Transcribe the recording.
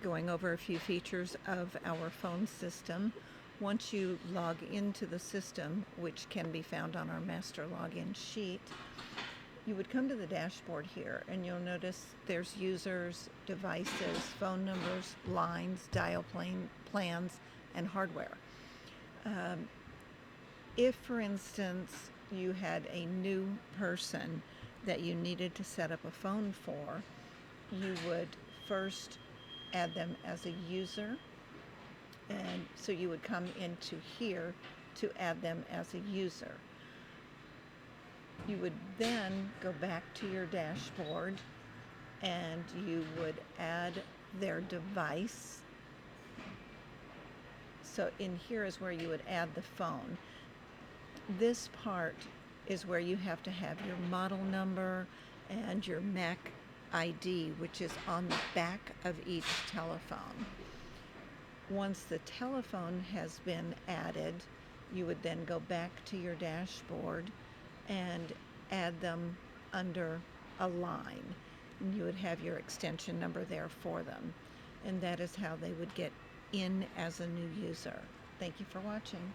going over a few features of our phone system. Once you log into the system, which can be found on our master login sheet, you would come to the dashboard here, and you'll notice there's users, devices, phone numbers, lines, dial plans, and hardware. If, for instance, you had a new person that you needed to set up a phone for, you would first add them as a user, and so you would come into here to add them as a user. You would then go back to your dashboard and you would add their device. So in here is where you would add the phone. This part is where you have to have your model number and your MAC ID, which is on the back of each telephone. Once the telephone has been added, you would then go back to your dashboard and add them under a line. And you would have your extension number there for them. And that is how they would get in as a new user. Thank you for watching.